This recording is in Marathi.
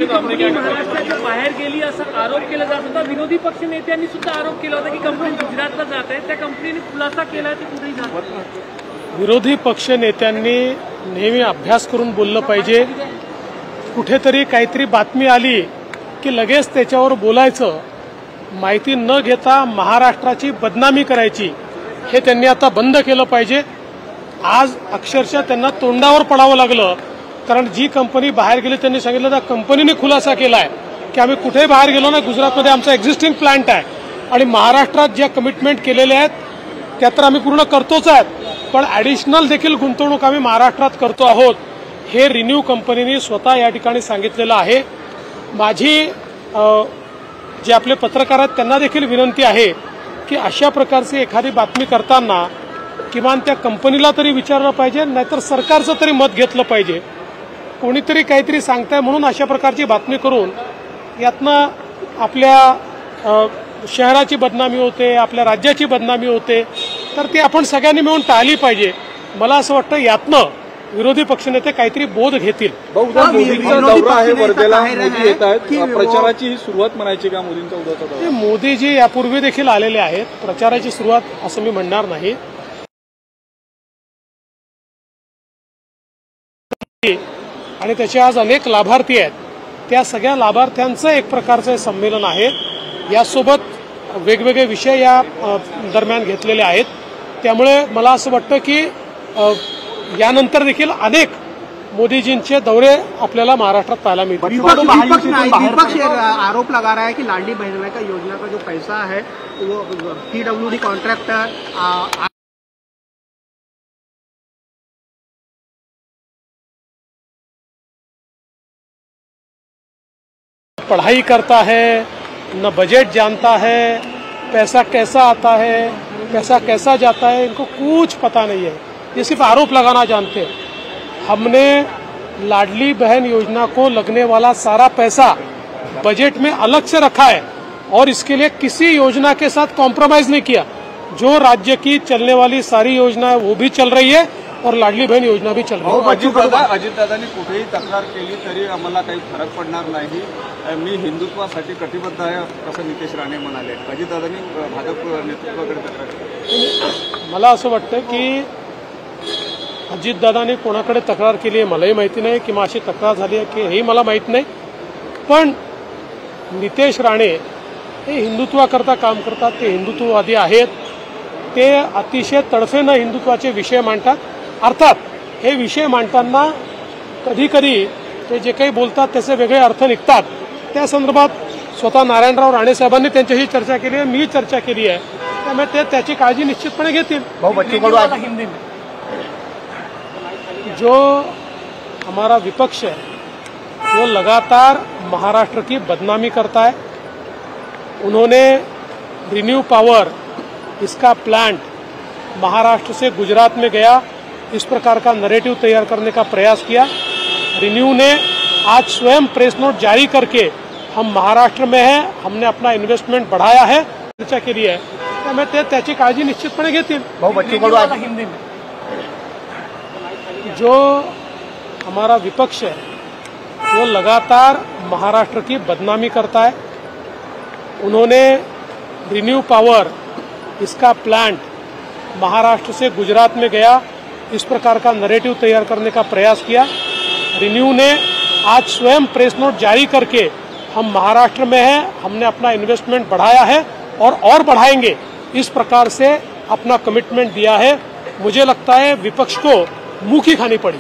महाराष्ट्राच्या बाहेर गेली असा आरोप केला जात होता। विरोधी पक्ष नेत्यांनी सुद्धा आरोप केला होता की कंपनी गुजरातला जात आहे, त्या कंपनीने खुलासा केला ते कुठेही जात नाही। विरोधी पक्ष नेत्यांनी नेहमी अभ्यास करून बोललं पाहिजे। कुठेतरी काहीतरी बातमी आली की लगेच त्याच्यावर बोलायचं, माहिती न घेता महाराष्ट्राची बदनामी करायची, हे त्यांनी आता बंद केलं पाहिजे। आज अक्षरशः त्यांना तोंडावर पडावं लागलं, कारण जी कंपनी बाहेर गेली त्यांनी सांगितलं त्या कंपनीने खुलासा केलाय की आम्ही कुठेही बाहेर गेलो ना, गुजरातमध्ये आमचा एक्झिस्टिंग प्लांट आहे आणि महाराष्ट्रात ज्या कमिटमेंट केलेल्या आहेत त्या तर आम्ही पूर्ण करतोच आहेत, पण ॲडिशनल देखील गुंतवणूक आम्ही महाराष्ट्रात करतो आहोत, हे रिन्यू कंपनीने स्वतः या ठिकाणी सांगितलेलं आहे। माझी जे आपले पत्रकार आहेत त्यांना देखील विनंती आहे की अशा प्रकारची एखादी बातमी करताना किमान त्या कंपनीला तरी विचारलं पाहिजे, नाहीतर सरकारचं तरी मत घेतलं पाहिजे। कोणीतरी काहीतरी सांगताय म्हणून अशा प्रकारची बातमी करून यातनं आपल्या शहराची बदनामी होते, आपल्या राज्याची बदनामी होते, तर ती आपण सगळ्यांनी मिळून टाळली पाहिजे। मला असं वाटतं यातनं विरोधी पक्षनेते काहीतरी बोध घेतील। मोदींचा दौरा आहे वर्धेला, मोदी येत आहेत, प्रचाराची ही सुरुवात म्हणायची का मोदींचा उद्याचा दौरा? मोदीजी यापूर्वी देखील आलेले आहेत, प्रचाराची सुरुवात असं मी म्हणणार नाही। आणि त्याचे आज अनेक लाभार्थी आहेत, त्या सगळ्या लाभार्थ्यांचं एक प्रकारचं संमेलन आहे। यासोबत वेगवेगळे विषय या दरम्यान घेतलेले आहेत, त्यामुळे मला असं वाटतं की यानंतर देखील अनेक मोदीजींचे दौरे आपल्याला महाराष्ट्रात पाहायला मिळतील। विपक्ष आरोप लगा रहा है कि लाडली बहन का योजना का जो पैसा है वो PWD कॉन्ट्रैक्टर पढ़ाई करता है, न बजट जानता है, पैसा कैसा आता है, पैसा कैसा जाता है, इनको कुछ पता नहीं है, ये सिर्फ आरोप लगाना जानते हैं। हमने लाडली बहन योजना को लगने वाला सारा पैसा बजट में अलग से रखा है और इसके लिए किसी योजना के साथ कॉम्प्रोमाइज नहीं किया। जो राज्य की चलने वाली सारी योजना है वो भी चल रही है और लाडली बहन योजना भी चल रही है। अजितदादांनी कुठेही तक्रार केली तरी आम्हाला काही फरक पडणार नाही, मी हिंदुत्वासाठी कटिबद्ध आहे असं नितेश राणे म्हणाले। अजितदादांनी भाजप नेतृत्वाकडे तक्रार केली। मला असं वाटतं की अजितदादांनी कोणाकडे तक्रार केली आहे मलाही माहिती नाही, किंवा अशी तक्रार झाली आहे की हेही मला माहीत नाही, पण नितेश राणे हे हिंदुत्वाकरता काम करतात, ते हिंदुत्ववादी आहेत, ते अतिशय तडफेनं हिंदुत्वाचे विषय मांडतात। अर्थात हे विषय मांडताना कधी कधी ते जे काही बोलतात त्याचे वेगळे अर्थ निघतात। त्या संदर्भात स्वतः नारायणराव राणे साहेबांनी त्यांच्याशी चर्चा केली आहे, मी चर्चा केली आहे, त्यामुळे ते त्याची काळजी निश्चितपणे घेतील। जो हमारा विपक्ष है वो लगातार महाराष्ट्र की बदनामी करता है। उन्होंने रिन्यू पावर इसका प्लांट महाराष्ट्र से गुजरात में गया, इस प्रकार का नैरेटिव तैयार करने का प्रयास किया। रिन्यू ने आज स्वयं प्रेस नोट जारी करके हम महाराष्ट्र में हैं, हमने अपना इन्वेस्टमेंट बढ़ाया है, चर्चा केली आहे, त्यामुळे ते त्याची काळजी निश्चितपणे घेतील। जो हमारा विपक्ष है वो लगातार महाराष्ट्र की बदनामी करता है। उन्होंने रिन्यू पावर इसका प्लांट महाराष्ट्र से गुजरात में गया, इस प्रकार का नैरेटिव तैयार करने का प्रयास किया। रिन्यू ने आज स्वयं प्रेस नोट जारी करके हम महाराष्ट्र में हैं, हमने अपना इन्वेस्टमेंट बढ़ाया है और बढ़ाएंगे, इस प्रकार से अपना कमिटमेंट दिया है। मुझे लगता है विपक्ष को मुंह की खानी पड़ी।